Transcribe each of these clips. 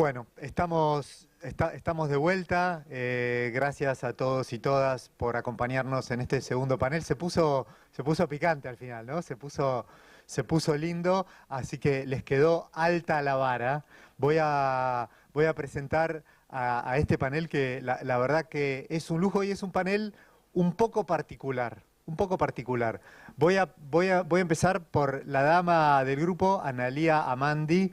Bueno, estamos de vuelta. Gracias a todos y todas por acompañarnos en este segundo panel. Se puso picante al final, ¿no? Se puso lindo, así que les quedó alta la vara. Voy a presentar a este panel que la verdad que es un lujo y es un panel un poco particular. Un poco particular. Voy a empezar por la dama del grupo, Analía Amandi,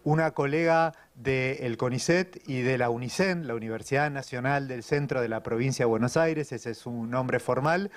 una colega del CONICET y de la UNICEN, la Universidad Nacional del Centro de la Provincia de Buenos Aires, ese es su nombre formal,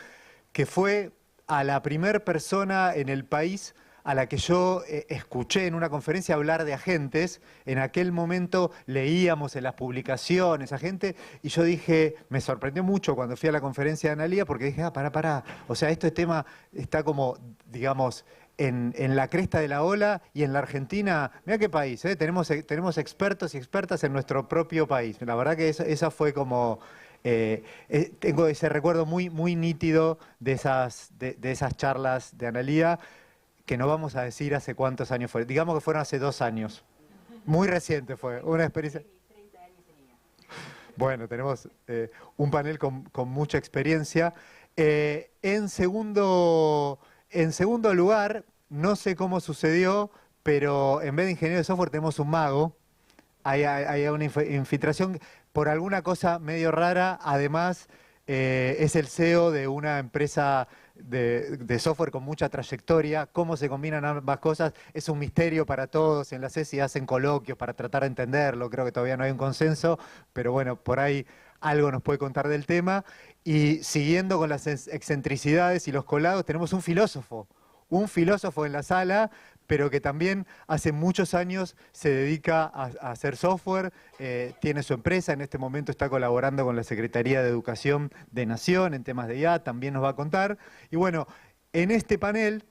que fue a la primer persona en el país a la que yo escuché en una conferencia hablar de agentes. En aquel momento leíamos en las publicaciones a gente y yo dije, me sorprendió mucho cuando fui a la conferencia de Analía porque dije, pará, o sea, este tema está como, digamos, en la cresta de la ola y en la Argentina, mira qué país, tenemos expertos y expertas en nuestro propio país. La verdad que esa fue como... tengo ese recuerdo muy nítido de esas charlas de Analía, que no vamos a decir hace cuántos años fue. Digamos que fueron hace 2 años. Muy reciente fue, una experiencia. Bueno, tenemos un panel con mucha experiencia. En segundo lugar, no sé cómo sucedió, pero en vez de ingeniero de software tenemos un mago. Hay una infiltración por alguna cosa medio rara. Además, es el CEO de una empresa de software con mucha trayectoria. Cómo se combinan ambas cosas es un misterio para todos. En la CESI hacen coloquios para tratar de entenderlo. Creo que todavía no hay un consenso, pero bueno, por ahí algo nos puede contar del tema. Y siguiendo con las excentricidades y los colados, tenemos un filósofo en la sala, pero que también hace muchos años se dedica a hacer software, tiene su empresa, en este momento está colaborando con la Secretaría de Educación de Nación en temas de IA, también nos va a contar. Y bueno, en este panel,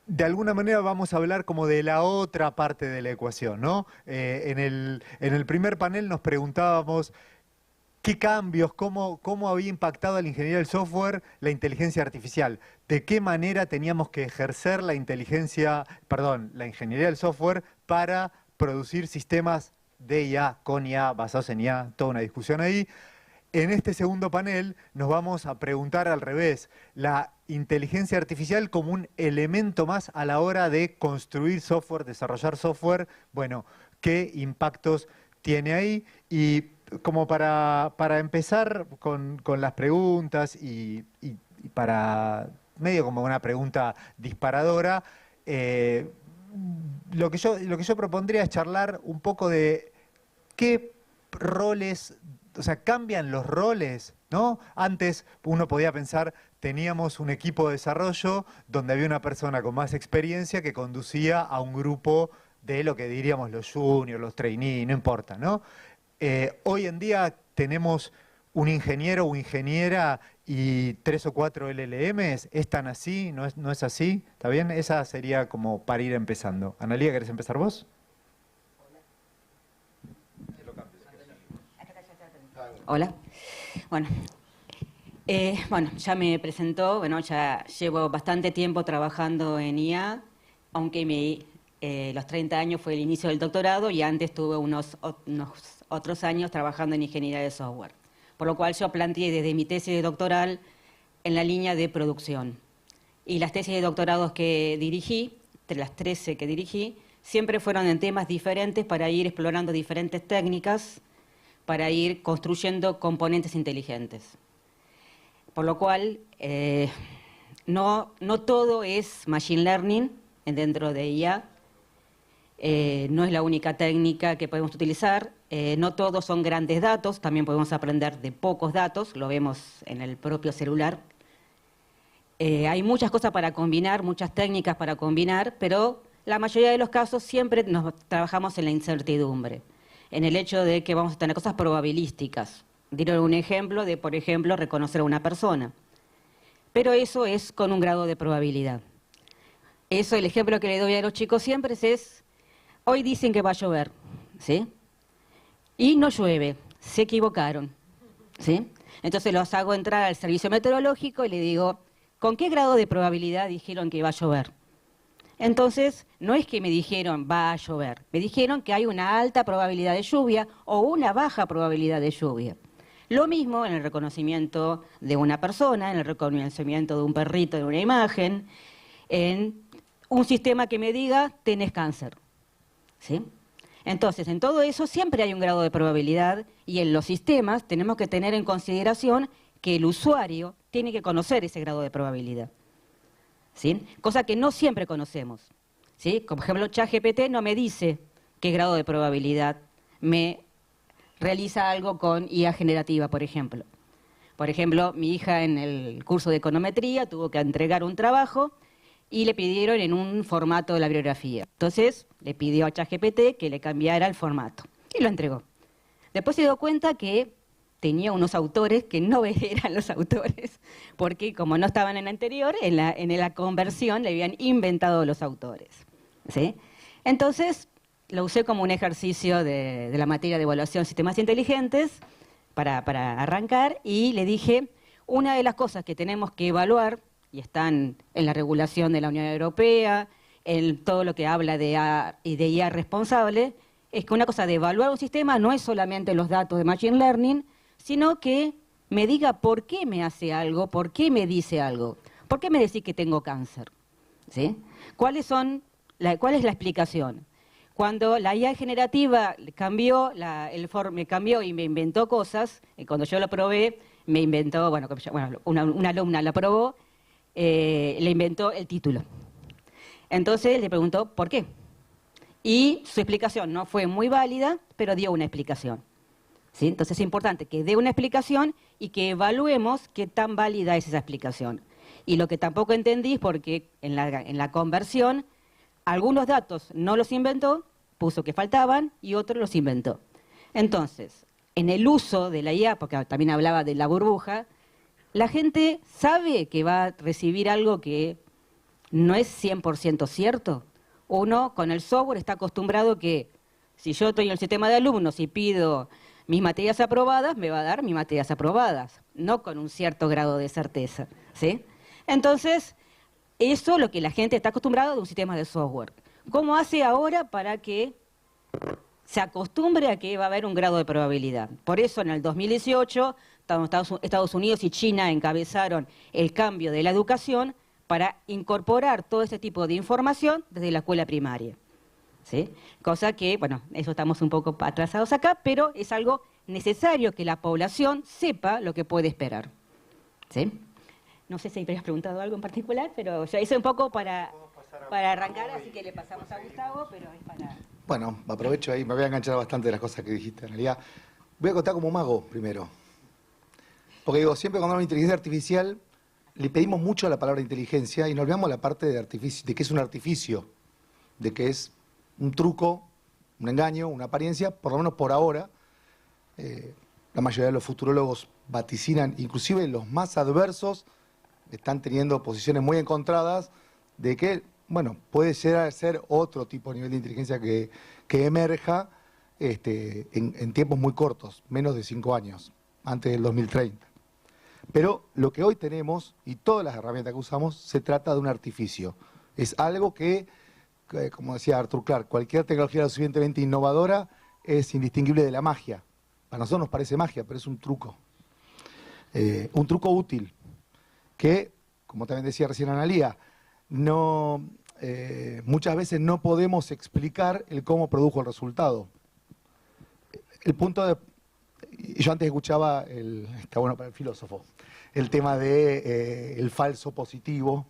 de alguna manera vamos a hablar como de la otra parte de la ecuación, ¿no? En el primer panel nos preguntábamos ¿qué cambios, cómo había impactado a la ingeniería del software la inteligencia artificial? ¿De qué manera teníamos que ejercer la ingeniería del software para producir sistemas de IA, con IA, basados en IA? Toda una discusión ahí. En este segundo panel nos vamos a preguntar al revés, la inteligencia artificial como un elemento más a la hora de construir software, desarrollar software. Bueno, ¿qué impactos tiene ahí? Y como para empezar con las preguntas y para medio como una pregunta disparadora, lo que yo propondría es charlar un poco de qué roles, o sea, cambian los roles, ¿no? Antes uno podía pensar, teníamos un equipo de desarrollo donde había una persona con más experiencia que conducía a un grupo de lo que diríamos los juniors, los trainees, no importa, ¿no? Hoy en día tenemos un ingeniero o ingeniera y 3 o 4 LLMs. ¿Es tan así? ¿No es así? ¿Está bien? Esa sería como para ir empezando. Analía, ¿querés empezar vos? Hola. Bueno, ya me presentó. Bueno, ya llevo bastante tiempo trabajando en IA, aunque los 30 años fue el inicio del doctorado y antes tuve unos otros años trabajando en ingeniería de software. Por lo cual yo planteé desde mi tesis doctoral en la línea de producción. Y las tesis de doctorados que dirigí, de las 13 que dirigí, siempre fueron en temas diferentes para ir explorando diferentes técnicas, para ir construyendo componentes inteligentes. Por lo cual, no todo es machine learning dentro de IA. No es la única técnica que podemos utilizar, no todos son grandes datos, también podemos aprender de pocos datos, lo vemos en el propio celular. Hay muchas cosas para combinar, muchas técnicas para combinar, pero la mayoría de los casos siempre trabajamos en la incertidumbre, en el hecho de que vamos a tener cosas probabilísticas. Diré un ejemplo de, por ejemplo, reconocer a una persona, pero eso es con un grado de probabilidad. Eso, el ejemplo que le doy a los chicos siempre es: hoy dicen que va a llover, ¿sí? Y no llueve, se equivocaron, ¿sí? Entonces los hago entrar al servicio meteorológico y le digo, ¿con qué grado de probabilidad dijeron que iba a llover? Entonces, no es que me dijeron va a llover, me dijeron que hay una alta probabilidad de lluvia o una baja probabilidad de lluvia. Lo mismo en el reconocimiento de una persona, en el reconocimiento de un perrito en una imagen, en un sistema que me diga tenés cáncer, ¿sí? Entonces, en todo eso siempre hay un grado de probabilidad y en los sistemas tenemos que tener en consideración que el usuario tiene que conocer ese grado de probabilidad, ¿sí? Cosa que no siempre conocemos, ¿sí? Como ejemplo, ChatGPT no me dice qué grado de probabilidad me realiza algo con IA generativa, por ejemplo. Por ejemplo, mi hija en el curso de econometría tuvo que entregar un trabajo y le pidieron en un formato de la bibliografía. Entonces, le pidió a ChatGPT que le cambiara el formato y lo entregó. Después se dio cuenta que tenía unos autores que no eran los autores, porque como no estaban en la anterior, en la conversión le habían inventado los autores, ¿sí? Entonces, lo usé como un ejercicio de la materia de evaluación de sistemas inteligentes para arrancar y le dije, una de las cosas que tenemos que evaluar, y están en la regulación de la Unión Europea, en todo lo que habla de IA responsable, es que una cosa de evaluar un sistema no es solamente los datos de Machine Learning, sino que me diga por qué me hace algo, por qué me dice algo, por qué me decís que tengo cáncer, ¿sí? ¿Cuál es la explicación? Cuando la IA generativa cambió, me cambió y me inventó cosas, y cuando yo lo probé, me inventó, una alumna la probó, le inventó el título. Entonces le preguntó por qué. Y su explicación no fue muy válida, pero dio una explicación, ¿sí? Entonces es importante que dé una explicación y que evaluemos qué tan válida es esa explicación. Y lo que tampoco entendí es porque en la conversión algunos datos no los inventó, puso que faltaban y otros los inventó. Entonces, en el uso de la IA, porque también hablaba de la burbuja, la gente sabe que va a recibir algo que no es 100% cierto. Uno con el software está acostumbrado que si yo estoy en el sistema de alumnos y pido mis materias aprobadas, me va a dar mis materias aprobadas, no con un cierto grado de certeza, ¿sí? Entonces, eso es lo que la gente está acostumbrada de un sistema de software. ¿Cómo hace ahora para que se acostumbre a que va a haber un grado de probabilidad? Por eso en el 2018 Estados Unidos y China encabezaron el cambio de la educación para incorporar todo ese tipo de información desde la escuela primaria, ¿sí? Cosa que, bueno, eso estamos un poco atrasados acá, pero es algo necesario que la población sepa lo que puede esperar, ¿sí? No sé si me has preguntado algo en particular, pero ya hice un poco para arrancar, así que le pasamos a Gustavo, pero es para... Bueno, aprovecho ahí, me voy a enganchar bastante de las cosas que dijiste. En realidad, voy a contar como mago primero. Porque digo, siempre cuando hablamos de inteligencia artificial, le pedimos mucho a la palabra inteligencia y nos olvidamos la parte de artificio, de que es un artificio, de que es un truco, un engaño, una apariencia, por lo menos por ahora. La mayoría de los futurólogos vaticinan, inclusive los más adversos, están teniendo posiciones muy encontradas de que, bueno, puede llegar a ser otro tipo de nivel de inteligencia que emerja en tiempos muy cortos, menos de 5 años, antes del 2030. Pero lo que hoy tenemos, y todas las herramientas que usamos, se trata de un artificio. Es algo que, como decía Arthur Clarke, cualquier tecnología lo suficientemente innovadora es indistinguible de la magia. A nosotros nos parece magia, pero es un truco. Un truco útil, que, como también decía recién Analía, muchas veces no podemos explicar el cómo produjo el resultado. El punto de... Yo antes escuchaba, está bueno para el filósofo, el tema de el falso positivo,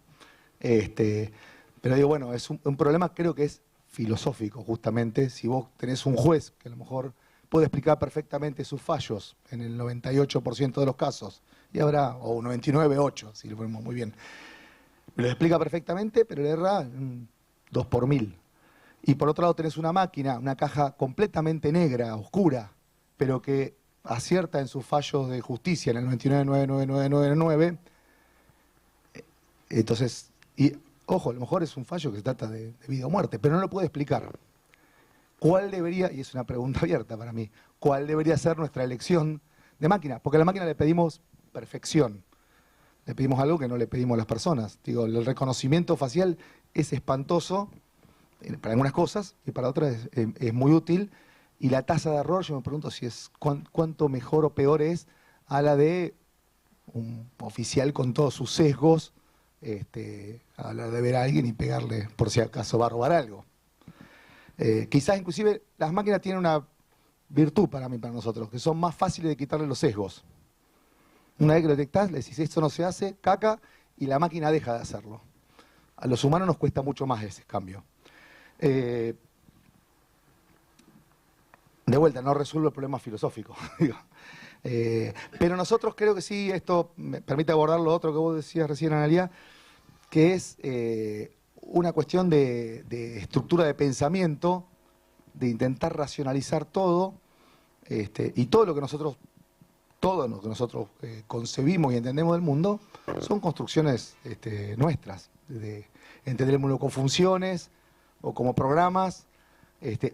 pero digo, bueno, es un problema, creo que es filosófico justamente. Si vos tenés un juez que a lo mejor puede explicar perfectamente sus fallos en el 98% de los casos, y habrá, o un 99,8, si lo ponemos muy bien, me lo explica perfectamente, pero le erra 2 por 1000. Y por otro lado tenés una máquina, una caja completamente negra, oscura, pero que acierta en sus fallos de justicia en el 99,99999. Entonces, y ojo, a lo mejor es un fallo que se trata de vida o muerte, pero no lo puede explicar. ¿Cuál debería, y es una pregunta abierta para mí, cuál debería ser nuestra elección de máquina? Porque a la máquina le pedimos perfección. Le pedimos algo que no le pedimos a las personas. Digo, el reconocimiento facial es espantoso para algunas cosas y para otras es muy útil. Y la tasa de error, yo me pregunto si es cuánto mejor o peor es a la de un oficial con todos sus sesgos, a la de ver a alguien y pegarle por si acaso va a robar algo. Quizás inclusive las máquinas tienen una virtud para mí, para nosotros, que son más fáciles de quitarle los sesgos. Una vez que lo detectás, le decís esto no se hace, caca, y la máquina deja de hacerlo. A los humanos nos cuesta mucho más ese cambio. De vuelta, no resuelve el problema filosófico. Pero nosotros creo que sí, esto me permite abordar lo otro que vos decías recién, Analía, que es una cuestión de estructura de pensamiento, de intentar racionalizar todo, y todo lo que nosotros concebimos y entendemos del mundo son construcciones nuestras, de entender el mundo con funciones, o como programas,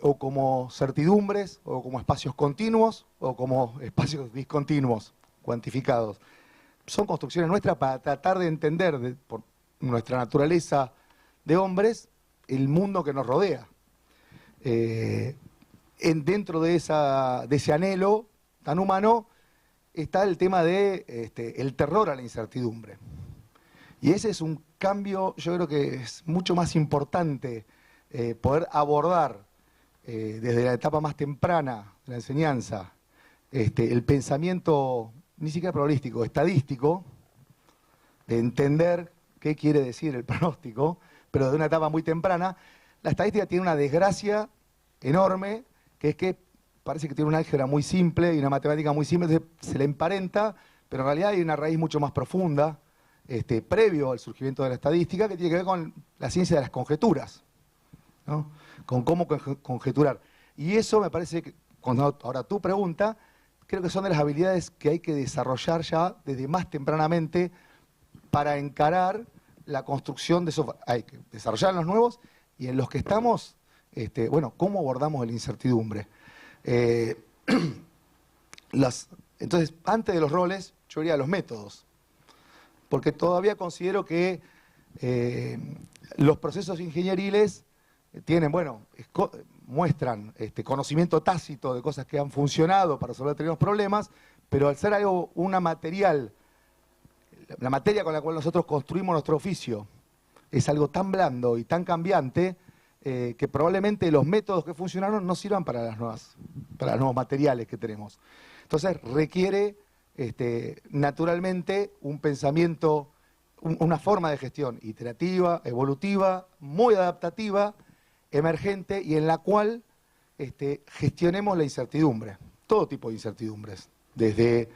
o como certidumbres, o como espacios continuos, o como espacios discontinuos, cuantificados. Son construcciones nuestras para tratar de entender, por nuestra naturaleza de hombres, el mundo que nos rodea. Dentro de ese anhelo tan humano está el tema de el terror a la incertidumbre. Y ese es un cambio, yo creo que es mucho más importante poder abordar desde la etapa más temprana de la enseñanza el pensamiento, ni siquiera probabilístico, estadístico, de entender qué quiere decir el pronóstico, pero de una etapa muy temprana. La estadística tiene una desgracia enorme, que es que parece que tiene una álgebra muy simple y una matemática muy simple, entonces se le emparenta, pero en realidad hay una raíz mucho más profunda, previo al surgimiento de la estadística, que tiene que ver con la ciencia de las conjeturas, ¿no? Con cómo conjeturar. Y eso me parece que, ahora tu pregunta, creo que son de las habilidades que hay que desarrollar ya desde más tempranamente para encarar la construcción de software. Hay que desarrollar en los nuevos y en los que estamos, bueno, ¿cómo abordamos la incertidumbre? Entonces, antes de los roles, yo iría a los métodos, porque todavía considero que los procesos ingenieriles tienen, bueno, muestran conocimiento tácito de cosas que han funcionado para resolver determinados problemas, pero al ser algo, la materia con la cual nosotros construimos nuestro oficio, es algo tan blando y tan cambiante que probablemente los métodos que funcionaron no sirvan para los nuevos materiales que tenemos. Entonces requiere naturalmente un pensamiento, una forma de gestión iterativa, evolutiva, muy adaptativa, emergente, y en la cual gestionemos la incertidumbre, todo tipo de incertidumbres, desde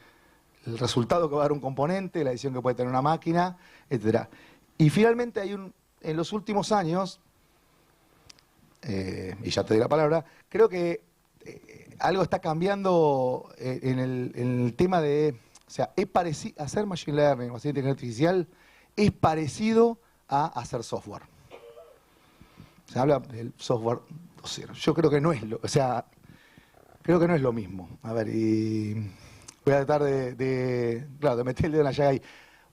el resultado que va a dar un componente, la decisión que puede tener una máquina, etc. Y finalmente en los últimos años, y ya te doy la palabra, creo que algo está cambiando en el tema de, o sea, hacer machine learning o hacer inteligencia artificial es parecido a hacer software. Se habla del software 2.0. Yo creo que no es creo que no es lo mismo. A ver, y voy a tratar de meter el dedo en la llaga ahí.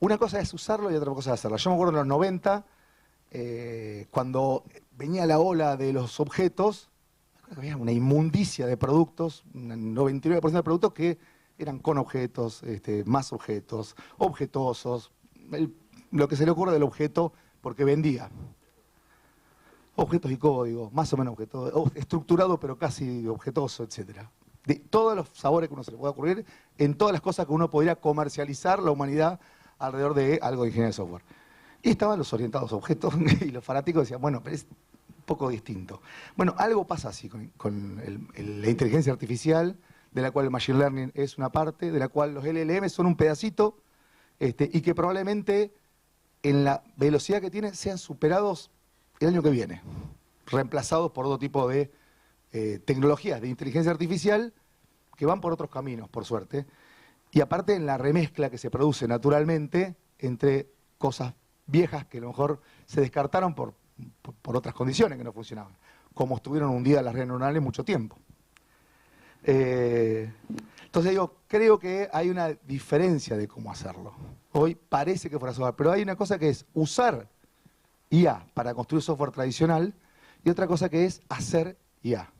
Una cosa es usarlo y otra cosa es hacerlo. Yo me acuerdo en los 90, cuando venía la ola de los objetos, había una inmundicia de productos, un 99% de productos que eran con objetos, más objetos, objetosos, lo que se le ocurre del objeto porque vendía. Objetos y código, más o menos objetos, estructurado pero casi objetoso, etc. De todos los sabores que uno se le pueda ocurrir, en todas las cosas que uno podría comercializar la humanidad alrededor de algo de ingeniería de software. Y estaban los orientados a objetos y los fanáticos decían, bueno, pero es un poco distinto. Bueno, algo pasa así con la inteligencia artificial, de la cual el machine learning es una parte, de la cual los LLM son un pedacito, y que probablemente en la velocidad que tienen sean superados el año que viene, reemplazados por otro tipo de tecnologías de inteligencia artificial que van por otros caminos, por suerte. Y aparte en la remezcla que se produce naturalmente entre cosas viejas que a lo mejor se descartaron por otras condiciones que no funcionaban, como estuvieron hundidas las redes neuronales mucho tiempo. Entonces digo, creo que hay una diferencia de cómo hacerlo. Hoy parece que fuera software, pero hay una cosa que es usar IA para construir software tradicional y otra cosa que es hacer IA.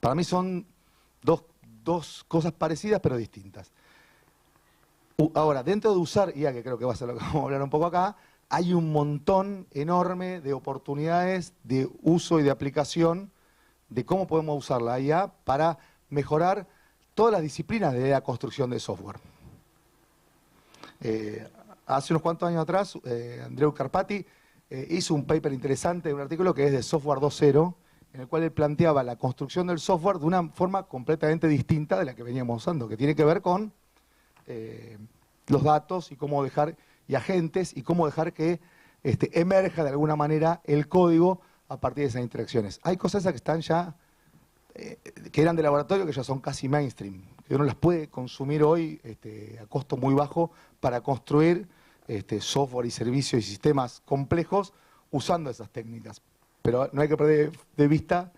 Para mí son dos cosas parecidas pero distintas. Ahora, dentro de usar IA, que creo que va a ser lo que vamos a hablar un poco acá, hay un montón enorme de oportunidades de uso y de aplicación de cómo podemos usar la IA para mejorar todas las disciplinas de la construcción de software. Hace unos cuantos años atrás, Andreu Karpathy hizo un paper interesante, un artículo que es de Software 2.0, en el cual él planteaba la construcción del software de una forma completamente distinta de la que veníamos usando, que tiene que ver con los datos y cómo dejar, y agentes, y cómo dejar que emerja de alguna manera el código a partir de esas interacciones. Hay cosas que están ya, que eran de laboratorio, que ya son casi mainstream, que uno las puede consumir hoy a costo muy bajo para construir software y servicios y sistemas complejos usando esas técnicas. Pero no hay que perder de vista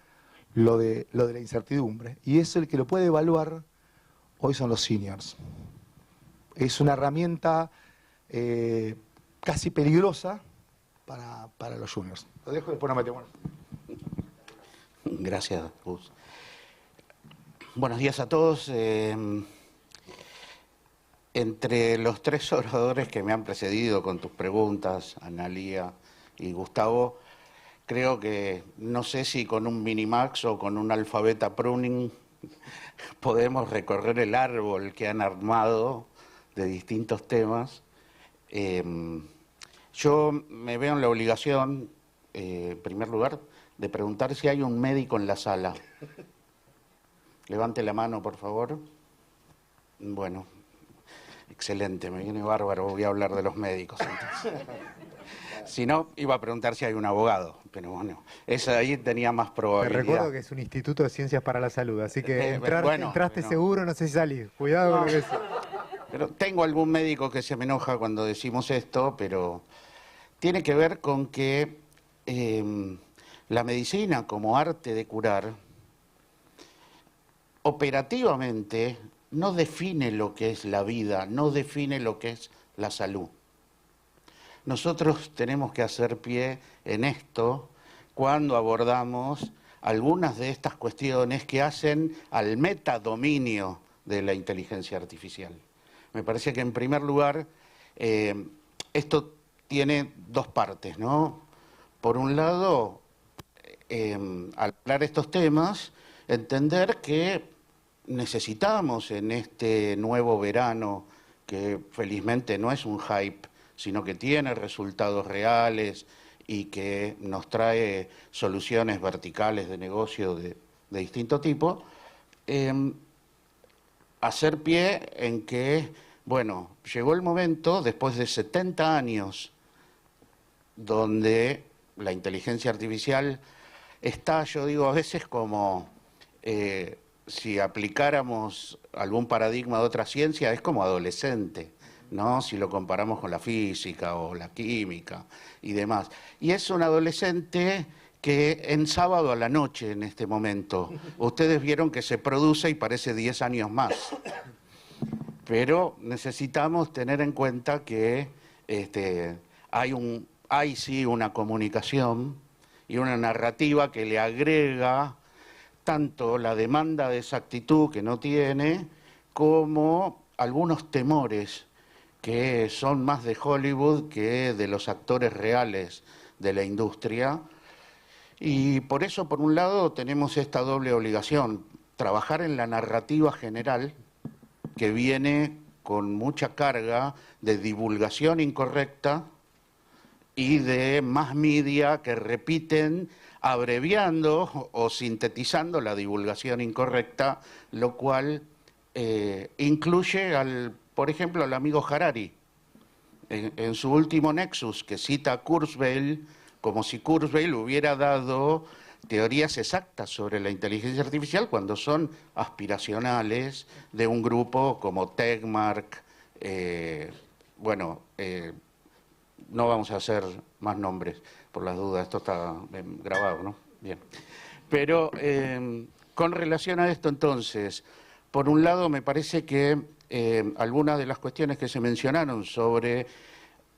lo de la incertidumbre. Y eso el que lo puede evaluar hoy son los seniors. Es una herramienta casi peligrosa para los juniors. Lo dejo y después nos metemos. Gracias, Gus. Buenos días a todos. Entre los tres oradores que me han precedido con tus preguntas, Analía y Gustavo, creo que no sé si con un Minimax o con un Alphabeta Pruning podemos recorrer el árbol que han armado de distintos temas. Yo me veo en la obligación, en primer lugar, de preguntar si hay un médico en la sala. Levante la mano, por favor. Bueno, excelente, me viene bárbaro, voy a hablar de los médicos entonces. Si no, iba a preguntar si hay un abogado, pero bueno, esa ahí tenía más Te probabilidad. recuerdo que es un instituto de ciencias para la salud, así que entraste bueno. seguro, no sé si salís. Cuidado con lo que es. Pero tengo algún médico que se me enoja cuando decimos esto, pero tiene que ver con que la medicina como arte de curar, operativamente no define lo que es la vida, no define lo que es la salud. Nosotros tenemos que hacer pie en esto cuando abordamos algunas de estas cuestiones que hacen al metadominio de la inteligencia artificial. Me parece que en primer lugar esto tiene dos partes, ¿no? Por un lado, al hablar de estos temas, entender que necesitamos en este nuevo verano, que felizmente no es un hype, sino que tiene resultados reales y que nos trae soluciones verticales de negocio de distinto tipo, hacer pie en que, bueno, llegó el momento, después de 70 años, donde la inteligencia artificial está, yo digo, a veces como si aplicáramos algún paradigma de otra ciencia, es como adolescente, ¿no? Si lo comparamos con la física o la química y demás. Y es un adolescente que en sábado a la noche en este momento, ustedes vieron que se produce y parece 10 años más. Pero necesitamos tener en cuenta que hay sí una comunicación y una narrativa que le agrega tanto la demanda de exactitud que no tiene, como algunos temores que son más de Hollywood que de los actores reales de la industria. Y por eso, por un lado, tenemos esta doble obligación, trabajar en la narrativa general, que viene con mucha carga de divulgación incorrecta y de más media que repiten abreviando o sintetizando la divulgación incorrecta, lo cual incluye, por ejemplo, al amigo Harari, en su último Nexus, que cita a Kurzweil, como si Kurzweil hubiera dado teorías exactas sobre la inteligencia artificial cuando son aspiracionales de un grupo como Tegmark, no vamos a hacer más nombres por las dudas, esto está grabado, ¿no? Bien. Pero con relación a esto entonces, por un lado me parece que algunas de las cuestiones que se mencionaron sobre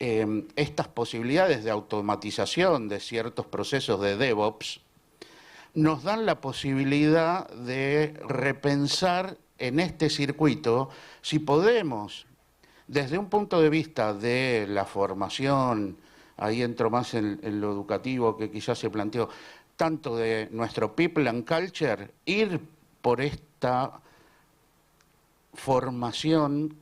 estas posibilidades de automatización de ciertos procesos de DevOps nos dan la posibilidad de repensar en este circuito si podemos, desde un punto de vista de la formación, ahí entro más en lo educativo que quizás se planteó, tanto de nuestro People and Culture, ir por esta formación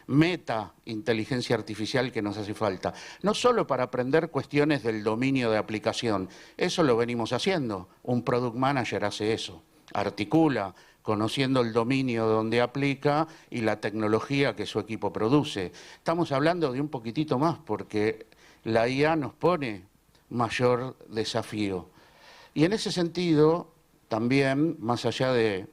meta inteligencia artificial que nos hace falta. No solo para aprender cuestiones del dominio de aplicación, eso lo venimos haciendo. Un product manager hace eso, articula, conociendo el dominio donde aplica y la tecnología que su equipo produce. Estamos hablando de un poquitito más porque la IA nos pone mayor desafío. Y en ese sentido, también, más allá de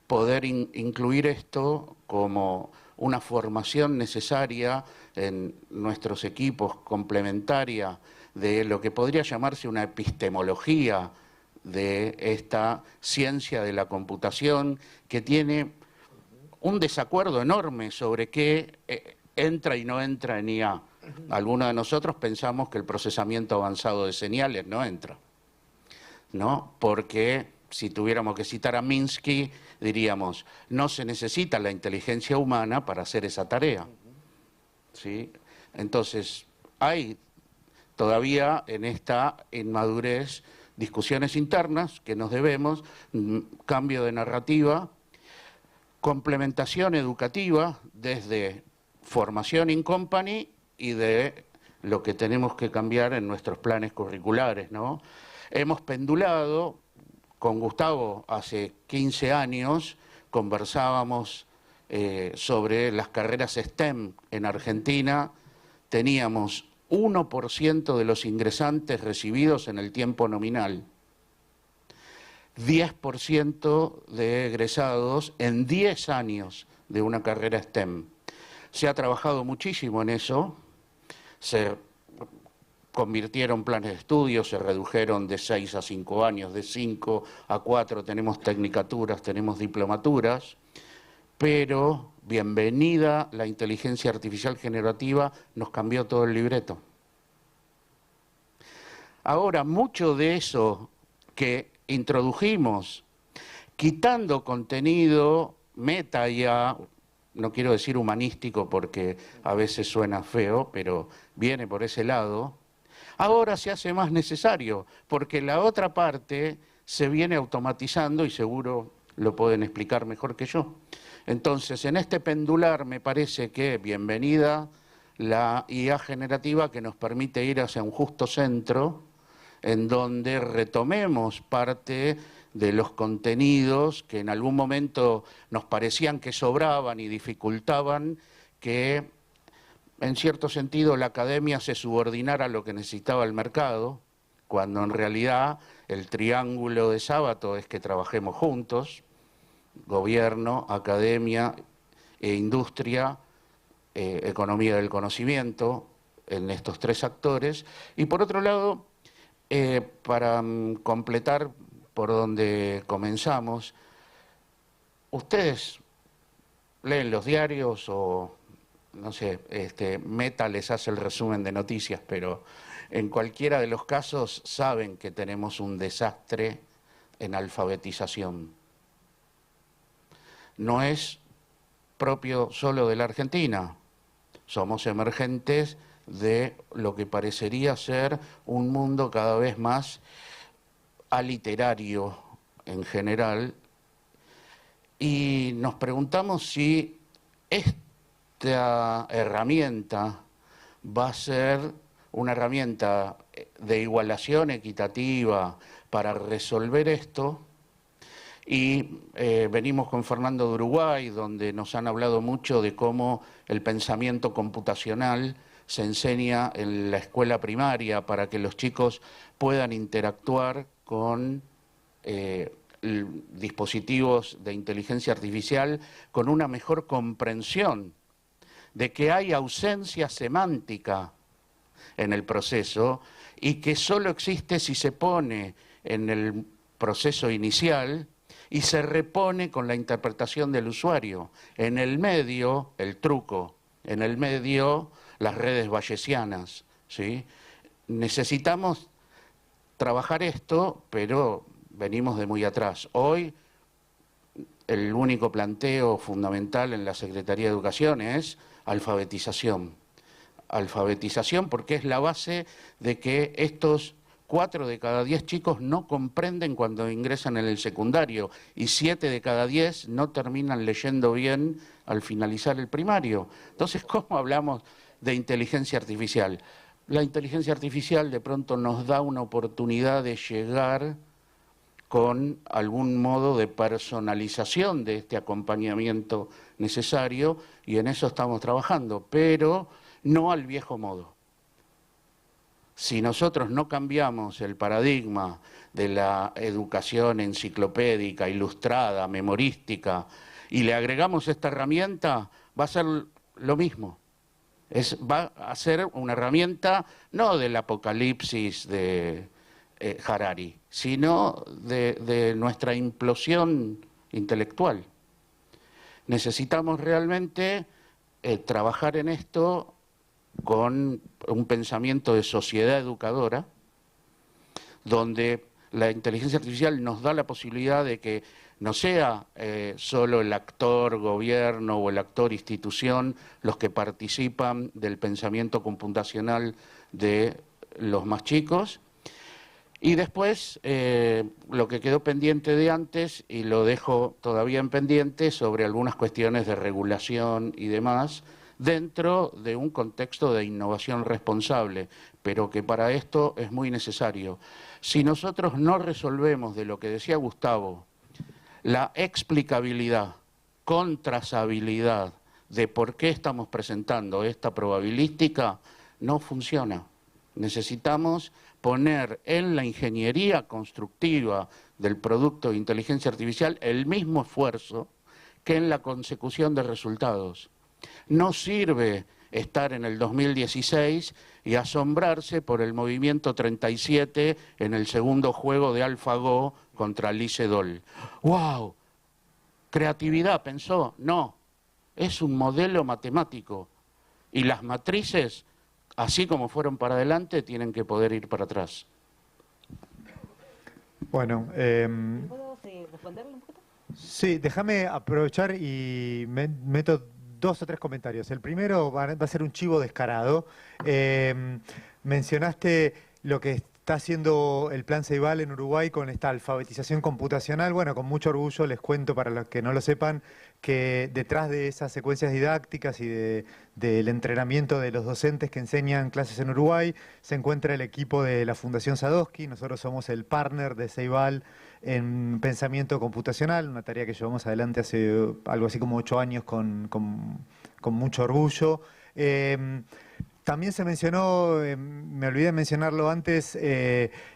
poder incluir esto como una formación necesaria en nuestros equipos, complementaria de lo que podría llamarse una epistemología de esta ciencia de la computación, que tiene un desacuerdo enorme sobre qué entra y no entra en IA. Algunos de nosotros pensamos que el procesamiento avanzado de señales no entra, ¿no? Porque si tuviéramos que citar a Minsky, diríamos, no se necesita la inteligencia humana para hacer esa tarea, ¿sí? Entonces, hay todavía en esta inmadurez discusiones internas que nos debemos, cambio de narrativa, complementación educativa desde formación in company y de lo que tenemos que cambiar en nuestros planes curriculares, ¿no? Hemos pendulado. Con Gustavo hace 15 años conversábamos sobre las carreras STEM en Argentina. Teníamos 1% de los ingresantes recibidos en el tiempo nominal, 10% de egresados en 10 años de una carrera STEM. Se ha trabajado muchísimo en eso, se convirtieron planes de estudio, se redujeron de 6 a 5 años, de 5 a 4, tenemos tecnicaturas, tenemos diplomaturas, pero bienvenida la inteligencia artificial generativa, nos cambió todo el libreto. Ahora, mucho de eso que introdujimos, quitando contenido meta ya, no quiero decir humanístico porque a veces suena feo, pero viene por ese lado, ahora se hace más necesario, porque la otra parte se viene automatizando y seguro lo pueden explicar mejor que yo. Entonces, en este pendular me parece que bienvenida la IA generativa que nos permite ir hacia un justo centro, en donde retomemos parte de los contenidos que en algún momento nos parecían que sobraban y dificultaban que en cierto sentido la academia se subordinara a lo que necesitaba el mercado, cuando en realidad el triángulo de Sábato es que trabajemos juntos, gobierno, academia e industria, economía del conocimiento, en estos tres actores. Y por otro lado, para completar por donde comenzamos, ustedes leen los diarios o no sé, Meta les hace el resumen de noticias, pero en cualquiera de los casos saben que tenemos un desastre en alfabetización. No es propio solo de la Argentina, somos emergentes de lo que parecería ser un mundo cada vez más aliterario en general, y nos preguntamos si esta herramienta va a ser una herramienta de igualación equitativa para resolver esto. Y venimos con Fernando de Uruguay, donde nos han hablado mucho de cómo el pensamiento computacional se enseña en la escuela primaria para que los chicos puedan interactuar con dispositivos de inteligencia artificial con una mejor comprensión de que hay ausencia semántica en el proceso y que solo existe si se pone en el proceso inicial y se repone con la interpretación del usuario. En el medio, el truco, en el medio las redes bayesianas, ¿sí? Necesitamos trabajar esto, pero venimos de muy atrás. Hoy el único planteo fundamental en la Secretaría de Educación es alfabetización. Alfabetización porque es la base de que estos 4 de cada 10 chicos no comprenden cuando ingresan en el secundario y 7 de cada 10 no terminan leyendo bien al finalizar el primario. Entonces, ¿cómo hablamos de inteligencia artificial? La inteligencia artificial de pronto nos da una oportunidad de llegar con algún modo de personalización de este acompañamiento necesario, y en eso estamos trabajando, pero no al viejo modo. Si nosotros no cambiamos el paradigma de la educación enciclopédica, ilustrada, memorística, y le agregamos esta herramienta, va a ser lo mismo. Va a ser una herramienta no del apocalipsis de Harari, sino de nuestra implosión intelectual. Necesitamos realmente trabajar en esto con un pensamiento de sociedad educadora, donde la inteligencia artificial nos da la posibilidad de que no sea solo el actor gobierno o el actor institución los que participan del pensamiento computacional de los más chicos. Y después, lo que quedó pendiente de antes, y lo dejo todavía en pendiente, sobre algunas cuestiones de regulación y demás, dentro de un contexto de innovación responsable, pero que para esto es muy necesario. Si nosotros no resolvemos, de lo que decía Gustavo, la explicabilidad, contrasabilidad de por qué estamos presentando esta probabilística, no funciona. Necesitamos poner en la ingeniería constructiva del producto de inteligencia artificial el mismo esfuerzo que en la consecución de resultados. No sirve estar en el 2016 y asombrarse por el movimiento 37 en el segundo juego de AlphaGo contra Lee Sedol. ¡Wow! ¿Creatividad pensó? No, es un modelo matemático y las matrices, así como fueron para adelante, tienen que poder ir para atrás. Bueno, ¿Puedo responderle un poquito? sí, déjame aprovechar y meto 2 o 3 comentarios. El primero va a ser un chivo descarado. Mencionaste lo que está haciendo el Plan Ceibal en Uruguay con esta alfabetización computacional. Bueno, con mucho orgullo les cuento, para los que no lo sepan, que detrás de esas secuencias didácticas y del entrenamiento de los docentes que enseñan clases en Uruguay se encuentra el equipo de la Fundación Sadowski. Nosotros somos el partner de Ceibal en pensamiento computacional, una tarea que llevamos adelante hace algo así como 8 años con mucho orgullo. También se mencionó, me olvidé de mencionarlo antes,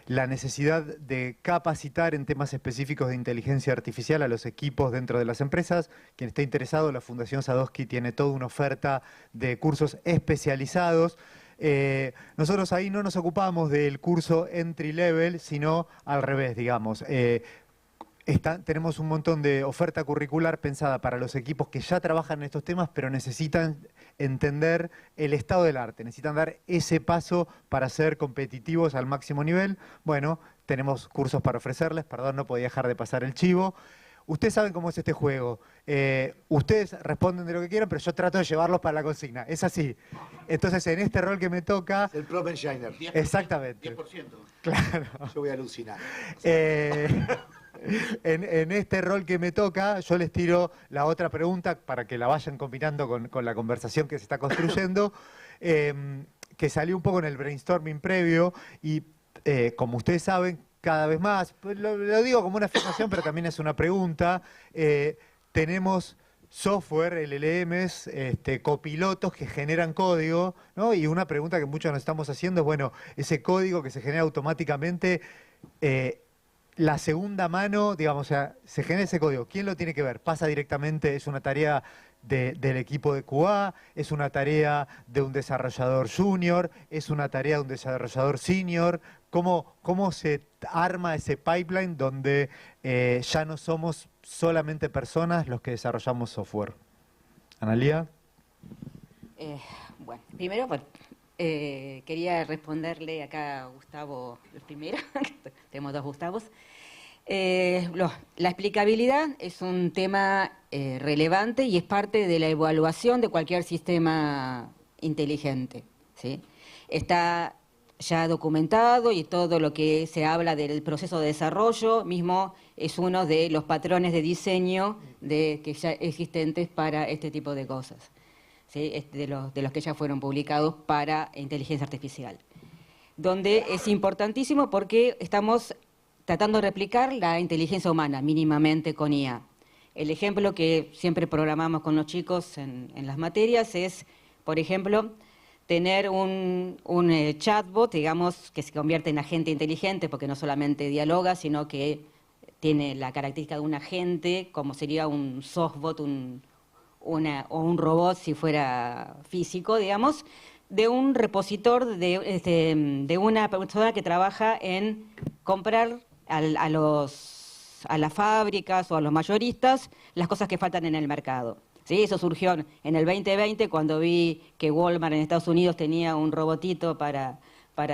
la necesidad de capacitar en temas específicos de inteligencia artificial a los equipos dentro de las empresas. Quien esté interesado, la Fundación Sadowski tiene toda una oferta de cursos especializados. Nosotros ahí no nos ocupamos del curso entry level, sino al revés, digamos. Tenemos un montón de oferta curricular pensada para los equipos que ya trabajan en estos temas, pero necesitan entender el estado del arte, necesitan dar ese paso para ser competitivos al máximo nivel. Bueno, tenemos cursos para ofrecerles, perdón, no podía dejar de pasar el chivo. Ustedes saben cómo es este juego. Ustedes responden de lo que quieran, pero yo trato de llevarlos para la consigna. Es así. Entonces, en este rol que me toca... El Probenshiner. Exactamente. 10%. Claro. Yo voy a alucinar. En este rol que me toca, yo les tiro la otra pregunta para que la vayan combinando con la conversación que se está construyendo, que salió un poco en el brainstorming previo y, como ustedes saben, cada vez más, pues lo digo como una afirmación, pero también es una pregunta, tenemos software, LLMs, copilotos que generan código, ¿no? Y una pregunta que muchos nos estamos haciendo es, bueno, ese código que se genera automáticamente, la segunda mano, digamos, o sea, se genera ese código, ¿quién lo tiene que ver? ¿Pasa directamente, es una tarea del equipo de QA, es una tarea de un desarrollador junior, es una tarea de un desarrollador senior? ¿Cómo se arma ese pipeline donde ya no somos solamente personas los que desarrollamos software? ¿Analía? Bueno, primero quería responderle acá a Gustavo el primero, tenemos dos Gustavos. La explicabilidad es un tema relevante y es parte de la evaluación de cualquier sistema inteligente, ¿sí? Está ya documentado y todo lo que se habla del proceso de desarrollo mismo es uno de los patrones de diseño que ya existentes para este tipo de cosas, ¿sí? De los que ya fueron publicados para inteligencia artificial, donde es importantísimo porque estamos tratando de replicar la inteligencia humana mínimamente con IA. El ejemplo que siempre programamos con los chicos en las materias es, por ejemplo, tener un chatbot, digamos, que se convierte en agente inteligente, porque no solamente dialoga, sino que tiene la característica de un agente, como sería un softbot, o un robot si fuera físico, digamos, de un repositor de una persona que trabaja en comprar a las fábricas o a los mayoristas las cosas que faltan en el mercado. ¿Sí? Eso surgió en el 2020 cuando vi que Walmart en Estados Unidos tenía un robotito para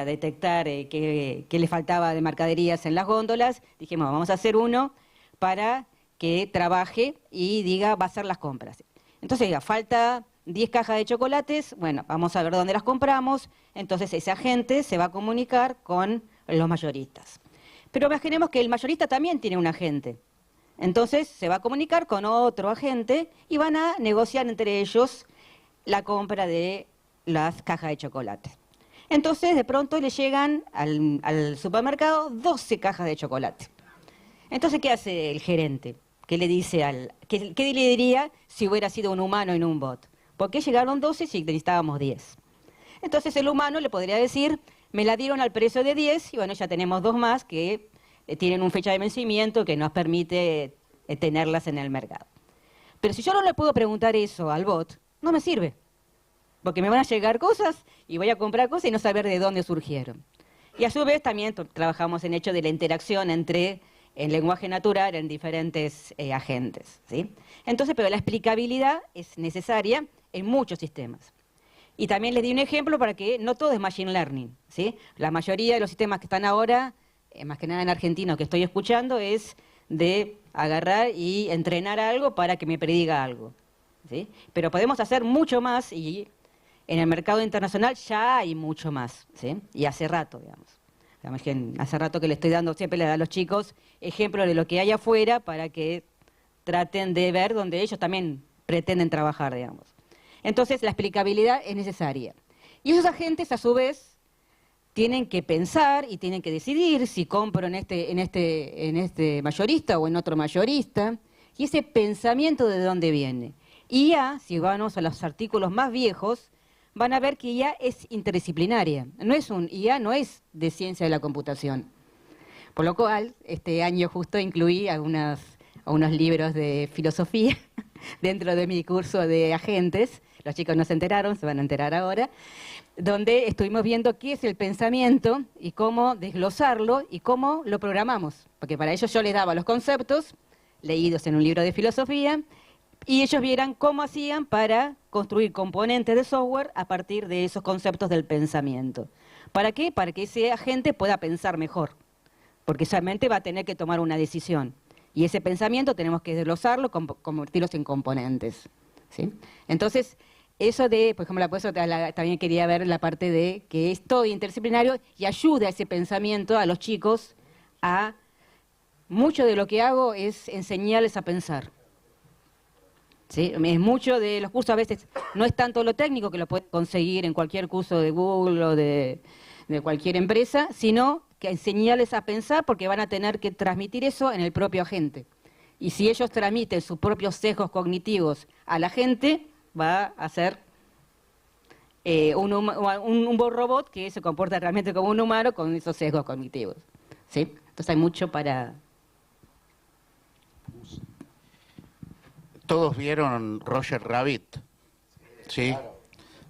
detectar qué le faltaba de mercaderías en las góndolas. Dijimos, vamos a hacer uno para que trabaje y diga, va a hacer las compras. Entonces diga, falta 10 cajas de chocolates, bueno, vamos a ver dónde las compramos. Entonces ese agente se va a comunicar con los mayoristas. Pero imaginemos que el mayorista también tiene un agente. Entonces se va a comunicar con otro agente y van a negociar entre ellos la compra de las cajas de chocolate. Entonces de pronto le llegan al supermercado 12 cajas de chocolate. Entonces, ¿qué hace el gerente? ¿Qué le dice qué le diría si hubiera sido un humano y no un bot? ¿Por qué llegaron 12 si necesitábamos 10? Entonces el humano le podría decir, me la dieron al precio de 10 y bueno, ya tenemos 2 más que tienen una fecha de vencimiento que nos permite tenerlas en el mercado. Pero si yo no le puedo preguntar eso al bot, no me sirve. Porque me van a llegar cosas y voy a comprar cosas y no saber de dónde surgieron. Y a su vez también trabajamos en el hecho de la interacción entre el lenguaje natural en diferentes agentes, ¿sí? Entonces, pero la explicabilidad es necesaria en muchos sistemas. Y también les di un ejemplo para que no todo es machine learning, ¿sí? La mayoría de los sistemas que están ahora, más que nada en argentino que estoy escuchando, es de agarrar y entrenar algo para que me prediga algo, ¿sí? Pero podemos hacer mucho más y en el mercado internacional ya hay mucho más, ¿sí? Y hace rato, digamos. Digamos que hace rato que le estoy dando siempre a los chicos ejemplos de lo que hay afuera para que traten de ver donde ellos también pretenden trabajar, digamos. Entonces, la explicabilidad es necesaria. Y esos agentes, a su vez, tienen que pensar y tienen que decidir si compro en este mayorista o en otro mayorista. Y ese pensamiento, ¿de dónde viene? IA, si vamos a los artículos más viejos, van a ver que IA es interdisciplinaria. IA no es de ciencia de la computación. Por lo cual, este año justo incluí unos libros de filosofía dentro de mi curso de agentes. Los chicos no se enteraron, se van a enterar ahora, donde estuvimos viendo qué es el pensamiento y cómo desglosarlo y cómo lo programamos. Porque para ellos yo les daba los conceptos, leídos en un libro de filosofía, y ellos vieran cómo hacían para construir componentes de software a partir de esos conceptos del pensamiento. ¿Para qué? Para que ese agente pueda pensar mejor, porque solamente va a tener que tomar una decisión. Y ese pensamiento tenemos que desglosarlo, convertirlos en componentes, ¿sí? Entonces, eso por ejemplo, por eso también quería ver la parte de que es todo interdisciplinario y ayuda a ese pensamiento a los chicos mucho de lo que hago es enseñarles a pensar. ¿Sí? Es mucho de los cursos, a veces no es tanto lo técnico que lo puedes conseguir en cualquier curso de Google o de cualquier empresa, sino que enseñarles a pensar porque van a tener que transmitir eso en el propio agente. Y si ellos transmiten sus propios sesgos cognitivos a la gente, va a ser un robot que se comporta realmente como un humano con esos sesgos cognitivos, ¿sí? Entonces hay mucho para... ¿Todos vieron Roger Rabbit? Sí.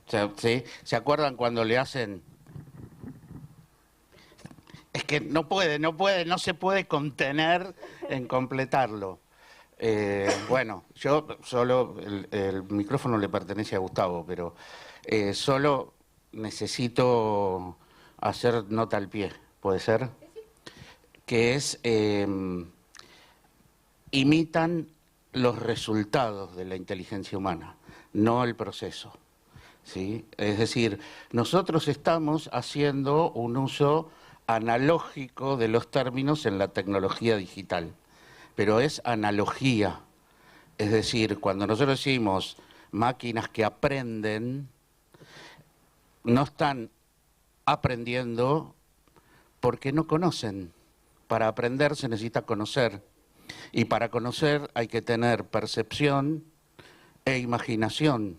Claro. ¿Sí? ¿Se acuerdan cuando le hacen? Es que no se puede contener en completarlo. Bueno, yo solo, el micrófono le pertenece a Gustavo, pero solo necesito hacer nota al pie, ¿puede ser? Que es, imitan los resultados de la inteligencia humana, no el proceso, ¿sí? Es decir, nosotros estamos haciendo un uso analógico de los términos en la tecnología digital, pero es analogía. Es decir, cuando nosotros decimos máquinas que aprenden, no están aprendiendo porque no conocen. Para aprender se necesita conocer. Y para conocer hay que tener percepción e imaginación.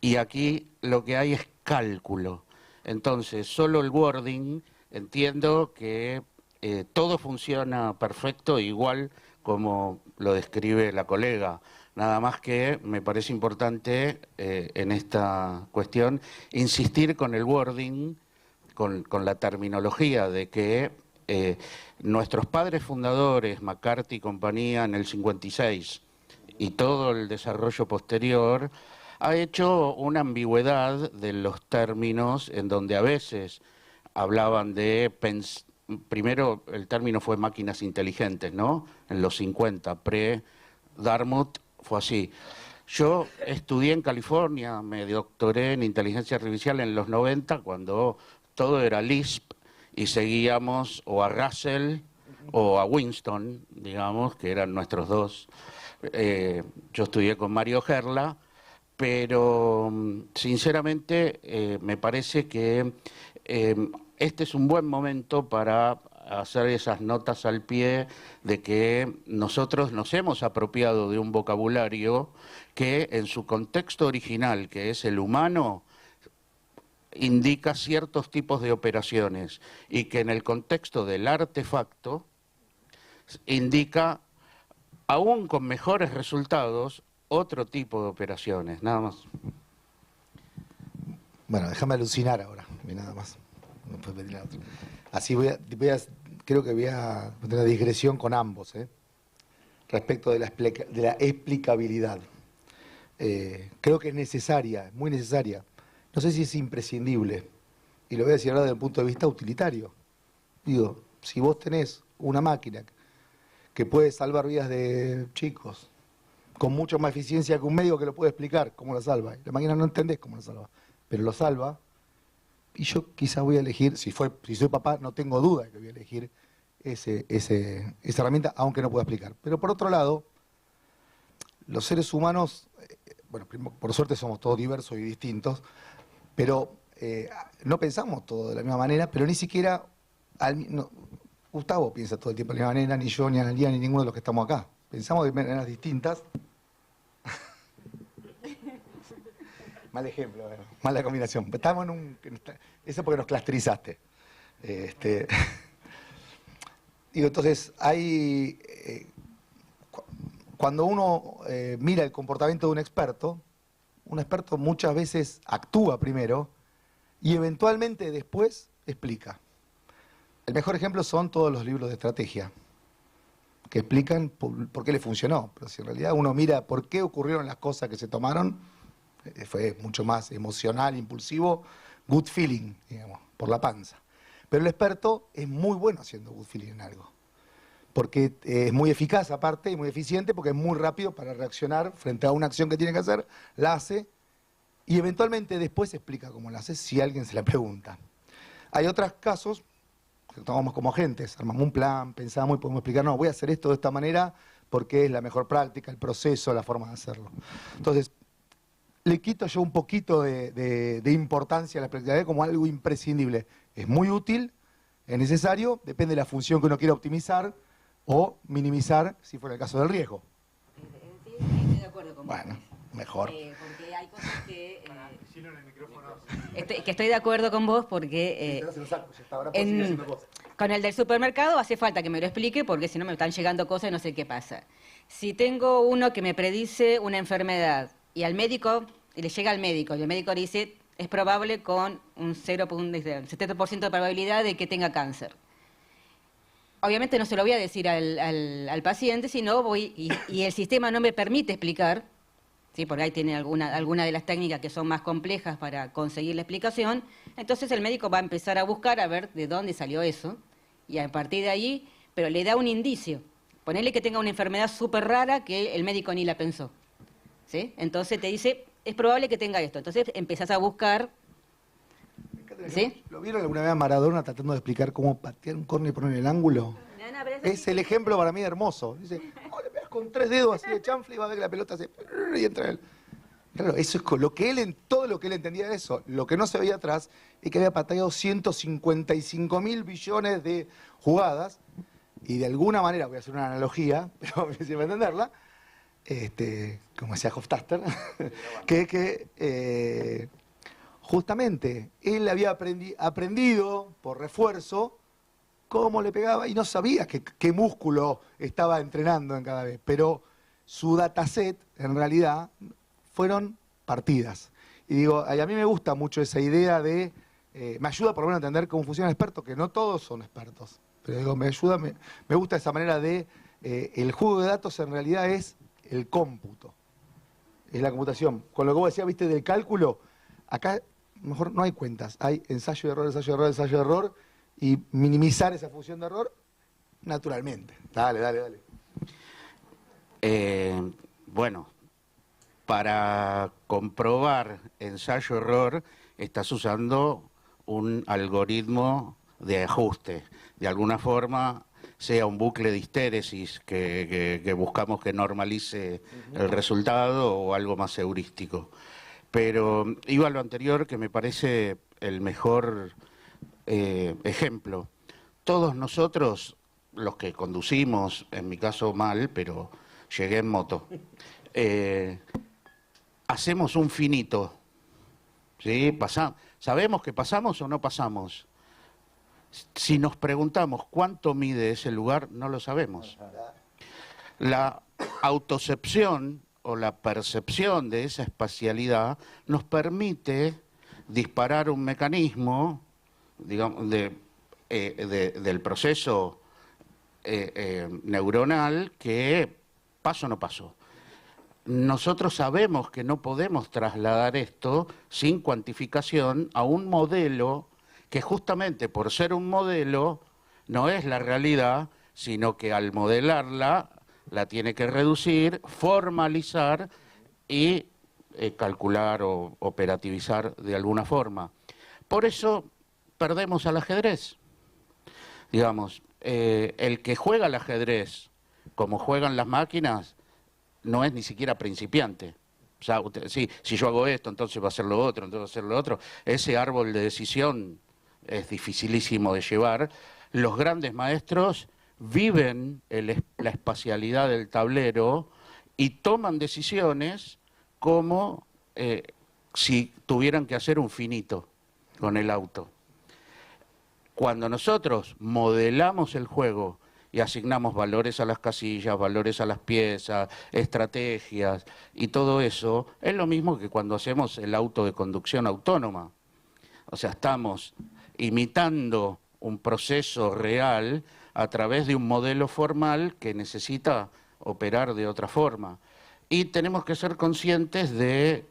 Y aquí lo que hay es cálculo. Entonces, solo el wording, entiendo que todo funciona perfecto, igual como lo describe la colega. Nada más que me parece importante en esta cuestión insistir con el wording, con la terminología de que nuestros padres fundadores, McCarthy y compañía en el 56, y todo el desarrollo posterior, ha hecho una ambigüedad de los términos en donde a veces hablaban de, primero el término fue máquinas inteligentes, ¿no? En los 50, pre-Dartmouth fue así. Yo estudié en California, me doctoré en inteligencia artificial en los 90, cuando todo era Lisp, y seguíamos o a Russell o a Winston, digamos, que eran nuestros dos. Yo estudié con Mario Gerla, pero sinceramente me parece que este es un buen momento para hacer esas notas al pie de que nosotros nos hemos apropiado de un vocabulario que en su contexto original, que es el humano, indica ciertos tipos de operaciones y que en el contexto del artefacto indica, aún con mejores resultados, otro tipo de operaciones, nada más. Bueno, déjame alucinar ahora, y nada más. Después pedir la otra. Así creo que voy a tener una digresión con ambos, respecto de la explicabilidad. Creo que es necesaria, es muy necesaria. No sé si es imprescindible, y lo voy a decir ahora desde el punto de vista utilitario. Digo, si vos tenés una máquina que puede salvar vidas de chicos, con mucho más eficiencia que un médico que lo puede explicar cómo la salva, y la máquina no entendés cómo la salva, pero lo salva, y yo quizás voy a elegir, si soy papá, no tengo duda de que voy a elegir esa herramienta, aunque no pueda explicar. Pero por otro lado, los seres humanos, bueno, por suerte somos todos diversos y distintos, pero no pensamos todos de la misma manera, pero ni siquiera, Gustavo piensa todo el tiempo de la misma manera, ni yo, ni Analía, ni ninguno de los que estamos acá. Pensamos de maneras distintas. Mal ejemplo, mala combinación. Estamos eso porque nos clusterizaste. Digo, entonces, cuando uno mira el comportamiento de un experto muchas veces actúa primero y eventualmente después explica. El mejor ejemplo son todos los libros de estrategia, que explican por qué le funcionó. Pero si en realidad uno mira por qué ocurrieron las cosas que se tomaron, fue mucho más emocional, impulsivo, good feeling, digamos, por la panza. Pero el experto es muy bueno haciendo good feeling en algo, porque es muy eficaz aparte y muy eficiente, porque es muy rápido para reaccionar frente a una acción que tiene que hacer, la hace y eventualmente después explica cómo la hace si alguien se la pregunta. Hay otros casos que tomamos como agentes, armamos un plan, pensamos y podemos explicar, no, voy a hacer esto de esta manera porque es la mejor práctica, el proceso, la forma de hacerlo. Entonces, le quito yo un poquito de importancia a la explicabilidad como algo imprescindible. Es muy útil, es necesario, depende de la función que uno quiera optimizar o minimizar si fuera el caso del riesgo. Sí, estoy de acuerdo con vos. Bueno, mejor. Porque hay cosas que... que estoy de acuerdo con vos porque... Con el del supermercado hace falta que me lo explique porque si no me están llegando cosas y no sé qué pasa. Si tengo uno que me predice una enfermedad y al médico, y le llega al médico, y el médico dice, es probable con un 70% de probabilidad de que tenga cáncer. obviamente no se lo voy a decir al paciente, sino voy, y el sistema no me permite explicar, ¿sí? Porque ahí tiene alguna de las técnicas que son más complejas para conseguir la explicación, entonces el médico va a empezar a buscar a ver de dónde salió eso, y a partir de ahí, pero le da un indicio. Ponerle que tenga una enfermedad súper rara que el médico ni la pensó, ¿sí? Entonces te dice, es probable que tenga esto. Entonces empezás a buscar, ¿sí? ¿Lo vieron alguna vez a Maradona tratando de explicar cómo patear un córner y poner en el ángulo? Es el ejemplo para mí hermoso. Dice, oh, le pegas con 3 dedos así de chanfle y va a ver que la pelota se... y entra él. Claro, eso es lo que él, todo lo que él entendía de eso. Lo que no se veía atrás es que había pateado 155.000 billones de jugadas y de alguna manera, voy a hacer una analogía, pero me sirve entenderla, como decía Hofstadter, que justamente él había aprendido por refuerzo cómo le pegaba y no sabía qué músculo estaba entrenando en cada vez, pero su dataset en realidad fueron partidas. Y digo, a mí me gusta mucho esa idea de, me ayuda por lo menos a entender cómo funciona el experto, que no todos son expertos, pero digo, me gusta esa manera de, el juego de datos en realidad es el cómputo, es la computación. Con lo que vos decías, viste, del cálculo, acá mejor no hay cuentas, hay ensayo de error, ensayo de error, ensayo de error, y minimizar esa función de error naturalmente. Dale. Bueno, para comprobar ensayo-error estás usando un algoritmo de ajuste. De alguna forma, sea un bucle de histéresis que buscamos que normalice el resultado o algo más heurístico. Pero iba a lo anterior, que me parece el mejor ejemplo. Todos nosotros, los que conducimos, en mi caso mal, pero llegué en moto, hacemos un finito, ¿sí? ¿Sabemos que pasamos o no pasamos? Si nos preguntamos cuánto mide ese lugar, no lo sabemos. La autocepción o la percepción de esa espacialidad nos permite disparar un mecanismo, digamos, del proceso neuronal que paso o no paso. Nosotros sabemos que no podemos trasladar esto sin cuantificación a un modelo que justamente por ser un modelo no es la realidad, sino que al modelarla la tiene que reducir, formalizar y calcular o operativizar de alguna forma. Por eso perdemos al ajedrez. Digamos, el que juega al ajedrez como juegan las máquinas no es ni siquiera principiante. O sea, si yo hago esto, entonces va a ser lo otro, entonces va a ser lo otro. Ese árbol de decisión es dificilísimo de llevar. Los grandes maestros viven la espacialidad del tablero y toman decisiones como si tuvieran que hacer un finito con el auto. Cuando nosotros modelamos el juego y asignamos valores a las casillas, valores a las piezas, estrategias y todo eso, es lo mismo que cuando hacemos el auto de conducción autónoma. O sea, estamos imitando un proceso real a través de un modelo formal que necesita operar de otra forma. Y tenemos que ser conscientes de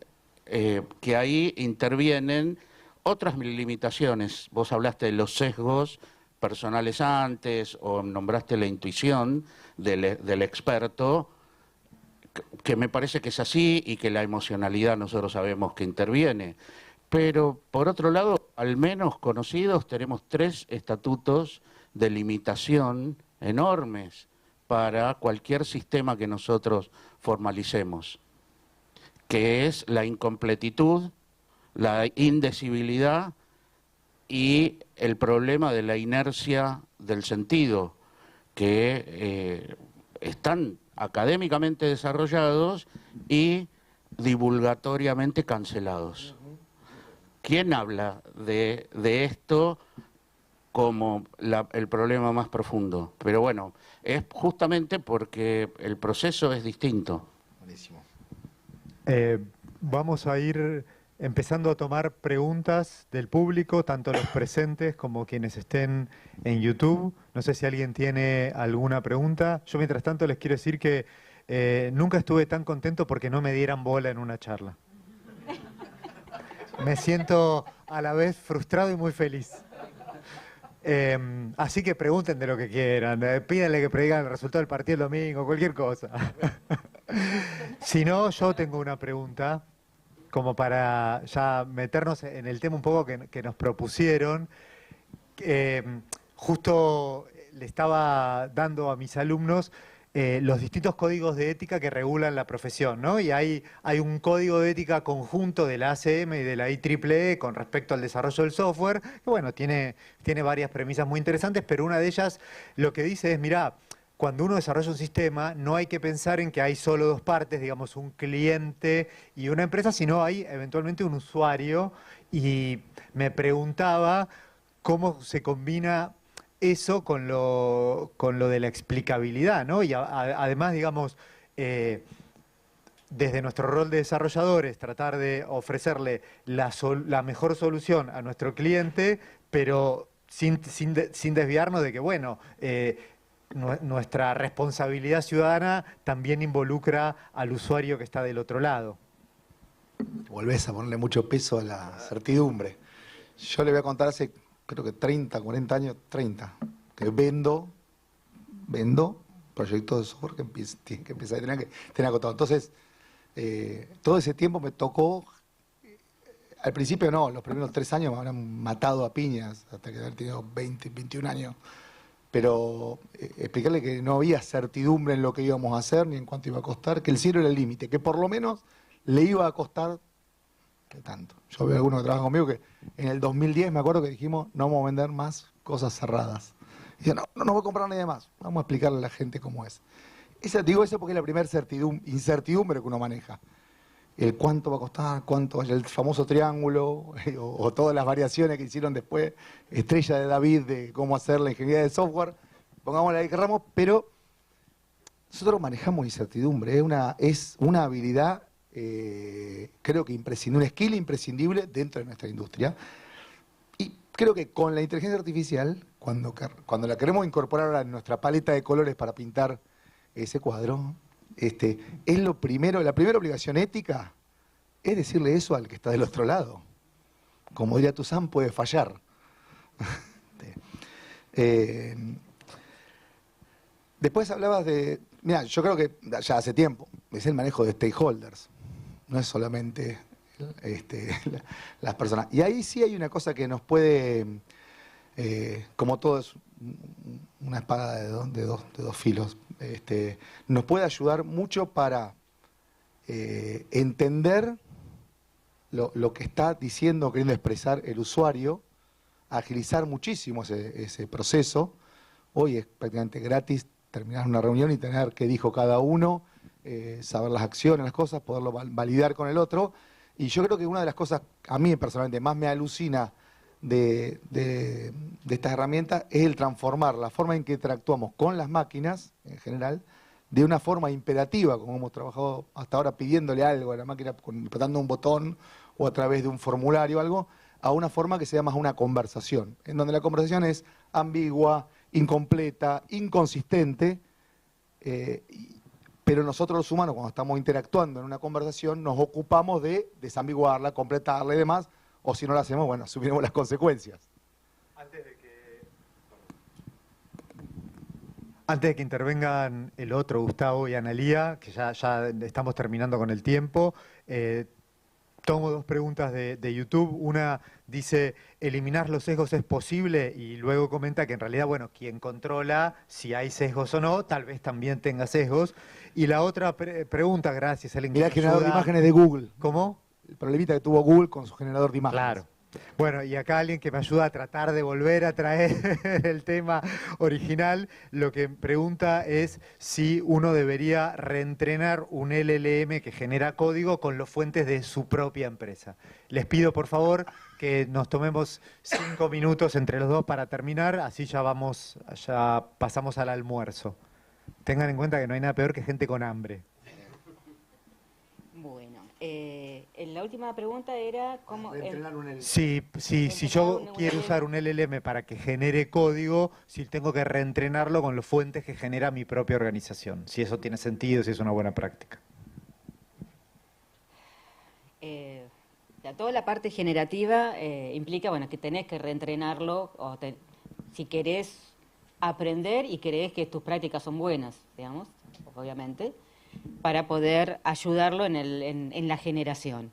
que ahí intervienen otras limitaciones. Vos hablaste de los sesgos personales antes, o nombraste la intuición del experto, que me parece que es así y que la emocionalidad nosotros sabemos que interviene. Pero, por otro lado, al menos conocidos, tenemos 3 estatutos de limitación enormes para cualquier sistema que nosotros formalicemos, que es la incompletitud, la indecibilidad y el problema de la inercia del sentido, que están académicamente desarrollados y divulgatoriamente cancelados. ¿Quién habla de esto como el problema más profundo? Pero bueno, es justamente porque el proceso es distinto. Buenísimo. Vamos a ir empezando a tomar preguntas del público, tanto los presentes como quienes estén en YouTube. No sé si alguien tiene alguna pregunta. Yo, mientras tanto, les quiero decir que nunca estuve tan contento porque no me dieran bola en una charla. Me siento a la vez frustrado y muy feliz. Así que pregunten de lo que quieran, pídanle que predigan el resultado del partido el domingo, cualquier cosa. Si no, yo tengo una pregunta, como para ya meternos en el tema un poco que nos propusieron. Justo le estaba dando a mis alumnos los distintos códigos de ética que regulan la profesión, ¿no? Y hay un código de ética conjunto de la ACM y de la IEEE con respecto al desarrollo del software, que bueno, tiene varias premisas muy interesantes, pero una de ellas lo que dice es, mirá, cuando uno desarrolla un sistema, no hay que pensar en que hay solo dos partes, digamos, un cliente y una empresa, sino hay eventualmente un usuario. Y me preguntaba cómo se combina eso con lo de la explicabilidad, ¿no? Y además, digamos, desde nuestro rol de desarrolladores, tratar de ofrecerle la mejor solución a nuestro cliente, pero sin desviarnos de que, bueno, nuestra responsabilidad ciudadana también involucra al usuario que está del otro lado. Volvés a ponerle mucho peso a la certidumbre. Yo le voy a contar hace, creo que 30, 40 años, 30, que vendo proyectos de software que empieza a tener acotado. Entonces, todo ese tiempo me tocó, al principio no, los primeros 3 años me habrán matado a piñas, hasta que haber tenido 20, 21 años. Pero explicarle que no había certidumbre en lo que íbamos a hacer, ni en cuánto iba a costar, que el cielo era el límite, que por lo menos le iba a costar que tanto. Yo veo a algunos que trabajan conmigo que en el 2010 me acuerdo que dijimos, no vamos a vender más cosas cerradas. Y yo, no voy a comprar nadie más, vamos a explicarle a la gente cómo es. Digo eso porque es la primera incertidumbre que uno maneja. El cuánto va a costar, el famoso triángulo, o todas las variaciones que hicieron después, Estrella de David, de cómo hacer la ingeniería de software, pongámosle ahí que queramos, pero nosotros manejamos incertidumbre, es una habilidad, creo que imprescindible, un skill imprescindible dentro de nuestra industria. Y creo que con la inteligencia artificial, cuando la queremos incorporar ahora en nuestra paleta de colores para pintar ese cuadro, es la primera obligación ética, es decirle eso al que está del otro lado. Como diría Toussaint, puede fallar. Después hablabas de, mira, yo creo que ya hace tiempo, es el manejo de stakeholders, no es solamente las personas. Y ahí sí hay una cosa que nos puede, como todo es una espada de dos filos, nos puede ayudar mucho para entender lo que está diciendo o queriendo expresar el usuario, agilizar muchísimo ese proceso. Hoy es prácticamente gratis terminar una reunión y tener qué dijo cada uno, saber las acciones, las cosas, poderlo validar con el otro. Y yo creo que una de las cosas, a mí personalmente, más me alucina de estas herramientas es el transformar la forma en que interactuamos con las máquinas, en general, de una forma imperativa, como hemos trabajado hasta ahora pidiéndole algo a la máquina, apretando un botón o a través de un formulario o algo, a una forma que sea más una conversación, en donde la conversación es ambigua, incompleta, inconsistente, pero nosotros los humanos, cuando estamos interactuando en una conversación, nos ocupamos de desambiguarla, completarla y demás, o si no lo hacemos, bueno, asumiremos las consecuencias. Antes de que intervengan el otro, Gustavo y Analía, que ya estamos terminando con el tiempo, tomo 2 preguntas de YouTube. Una dice, ¿eliminar los sesgos es posible? Y luego comenta que en realidad, bueno, quien controla si hay sesgos o no, tal vez también tenga sesgos. Y la otra pregunta, gracias, Ellen. Mirá el generador de imágenes de Google. ¿Cómo? El problemita que tuvo Google con su generador de imágenes. Claro. Bueno, y acá alguien que me ayuda a tratar de volver a traer el tema original, lo que pregunta es si uno debería reentrenar un LLM que genera código con las fuentes de su propia empresa. Les pido, por favor, que nos tomemos 5 minutos entre los dos para terminar, así ya pasamos al almuerzo. Tengan en cuenta que no hay nada peor que gente con hambre. Bueno, la última pregunta era cómo... Entrenar un LLM. Si yo quiero usar un LLM para que genere código, si tengo que reentrenarlo con las fuentes que genera mi propia organización. Si eso tiene sentido, si es una buena práctica. Toda la parte generativa implica, bueno, que tenés que reentrenarlo si querés aprender y crees que tus prácticas son buenas, digamos, obviamente, para poder ayudarlo en la generación.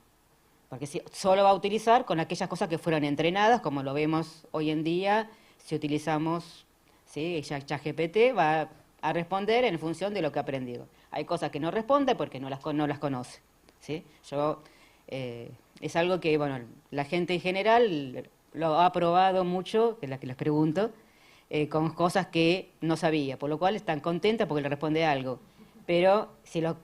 Porque solo va a utilizar con aquellas cosas que fueron entrenadas, como lo vemos hoy en día, si utilizamos, ¿sí? ChatGPT va a responder en función de lo que ha aprendido. Hay cosas que no responde porque no las conoce, ¿sí? Es algo que, bueno, la gente en general lo ha probado mucho, que es la que les pregunto, con cosas que no sabía, por lo cual están contentas porque le responde algo. Pero si lo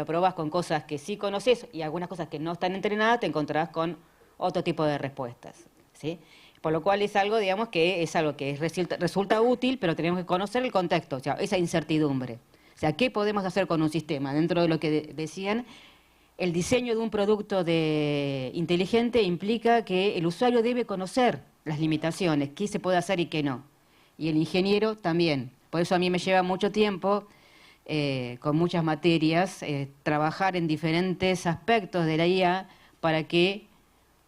probas con cosas que sí conoces y algunas cosas que no están entrenadas, te encontrarás con otro tipo de respuestas, ¿sí? Por lo cual es algo, digamos, que es algo que resulta útil, pero tenemos que conocer el contexto, o sea, esa incertidumbre. O sea, ¿qué podemos hacer con un sistema? Dentro de lo que decían, el diseño de un producto inteligente implica que el usuario debe conocer las limitaciones, qué se puede hacer y qué no. Y el ingeniero también. Por eso a mí me lleva mucho tiempo, con muchas materias, trabajar en diferentes aspectos de la IA para que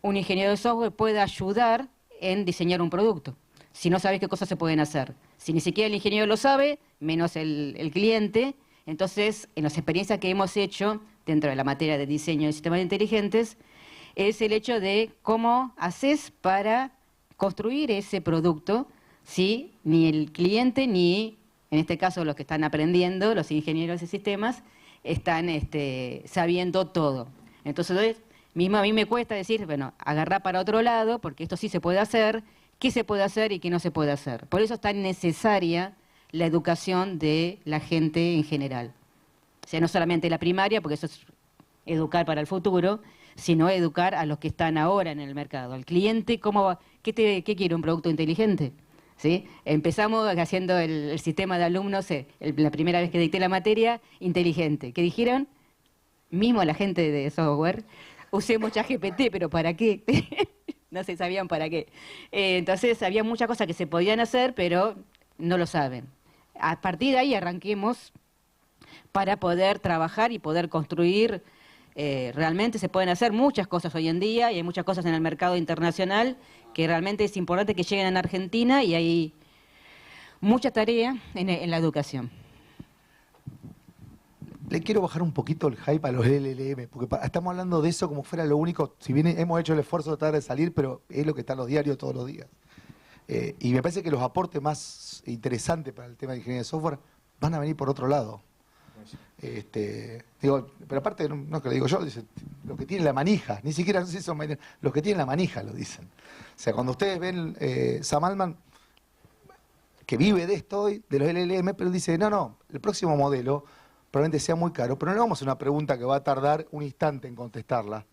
un ingeniero de software pueda ayudar en diseñar un producto. Si no sabes qué cosas se pueden hacer. Si ni siquiera el ingeniero lo sabe, menos el cliente. Entonces, en las experiencias que hemos hecho dentro de la materia de diseño de sistemas inteligentes, es el hecho de cómo haces para construir ese producto si ni el cliente ni, en este caso, los que están aprendiendo, los ingenieros de sistemas, están sabiendo todo. Entonces, mismo a mí me cuesta decir, bueno, agarrar para otro lado, porque esto sí se puede hacer, qué se puede hacer y qué no se puede hacer. Por eso es tan necesaria la educación de la gente en general. O sea, no solamente la primaria, porque eso es educar para el futuro, sino educar a los que están ahora en el mercado. Al cliente, ¿qué quiere un producto inteligente? ¿Sí? Empezamos haciendo el sistema de alumnos, la primera vez que dicté la materia, inteligente. ¿Qué dijeron? Mismo la gente de software, usemos ChatGPT, pero ¿para qué? No se sabían para qué. Entonces, había muchas cosas que se podían hacer, pero no lo saben. A partir de ahí arranquemos para poder trabajar y poder construir. Realmente se pueden hacer muchas cosas hoy en día y hay muchas cosas en el mercado internacional que realmente es importante que lleguen a Argentina y hay mucha tarea en la educación. Le quiero bajar un poquito el hype a los LLM, porque estamos hablando de eso como fuera lo único, si bien hemos hecho el esfuerzo de tratar de salir, pero es lo que está en los diarios todos los días. Y me parece que los aportes más interesantes para el tema de ingeniería de software van a venir por otro lado. Pero aparte, no es que lo digo yo, dice, los que tienen la manija, ni siquiera no sé si son los que tienen la manija lo dicen. O sea, cuando ustedes ven Sam Altman, que vive de esto hoy, de los LLM, pero dice, no, el próximo modelo probablemente sea muy caro, pero no le vamos a hacer una pregunta que va a tardar un instante en contestarla,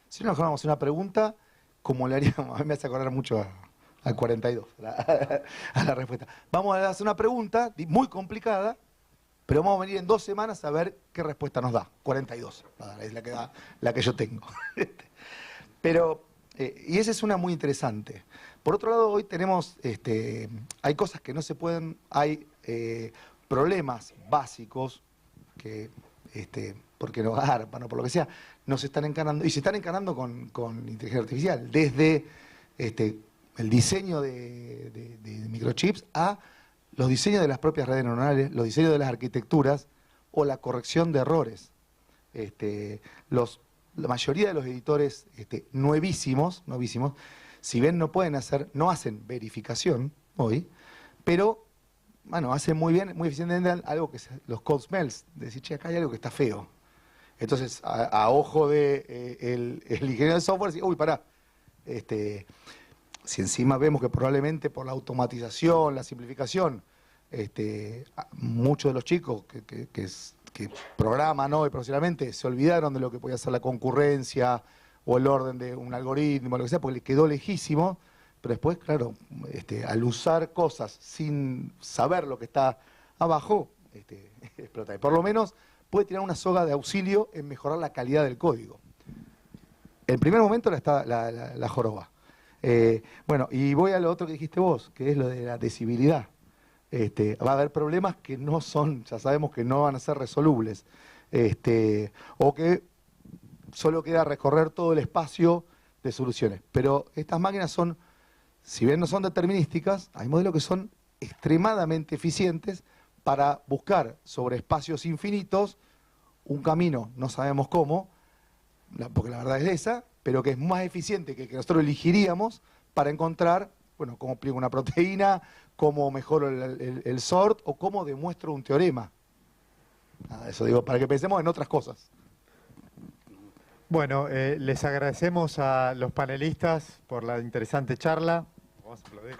sino que vamos a hacer una pregunta como le haríamos, a mí me hace acordar mucho al 42, a la respuesta. Vamos a hacer una pregunta muy complicada, pero vamos a venir en 2 semanas a ver qué respuesta nos da. 42, es la que yo tengo. Pero, y esa es una muy interesante. Por otro lado, hoy tenemos, hay cosas que no se pueden, hay problemas básicos que, porque no garpan o por lo que sea, nos están encarando, y se están encarando con inteligencia artificial, desde el diseño de microchips a los diseños de las propias redes neuronales, los diseños de las arquitecturas o la corrección de errores. La mayoría de los editores nuevísimos, si bien no hacen verificación hoy, pero bueno, hacen muy bien, muy eficientemente algo que es los code smells, de decir, che, acá hay algo que está feo. Entonces, a ojo de el ingeniero de software, dice, uy, pará, si encima vemos que probablemente por la automatización, la simplificación, muchos de los chicos que programan hoy profesionalmente se olvidaron de lo que podía ser la concurrencia o el orden de un algoritmo, lo que sea, porque les quedó lejísimo, pero después, claro, al usar cosas sin saber lo que está abajo, explota. Y por lo menos puede tirar una soga de auxilio en mejorar la calidad del código. En primer momento la joroba. Bueno, y voy a lo otro que dijiste vos, que es lo de la decibilidad. Va a haber problemas que no son, ya sabemos que no van a ser resolubles, o que solo queda recorrer todo el espacio de soluciones. Pero estas máquinas son, si bien no son determinísticas, hay modelos que son extremadamente eficientes para buscar sobre espacios infinitos un camino, no sabemos cómo, porque la verdad es esa, pero que es más eficiente que el que nosotros elegiríamos para encontrar, bueno, cómo pliego una proteína, cómo mejoro el sort o cómo demuestro un teorema. Nada, eso digo, para que pensemos en otras cosas. Bueno, les agradecemos a los panelistas por la interesante charla. Vamos a aplaudir.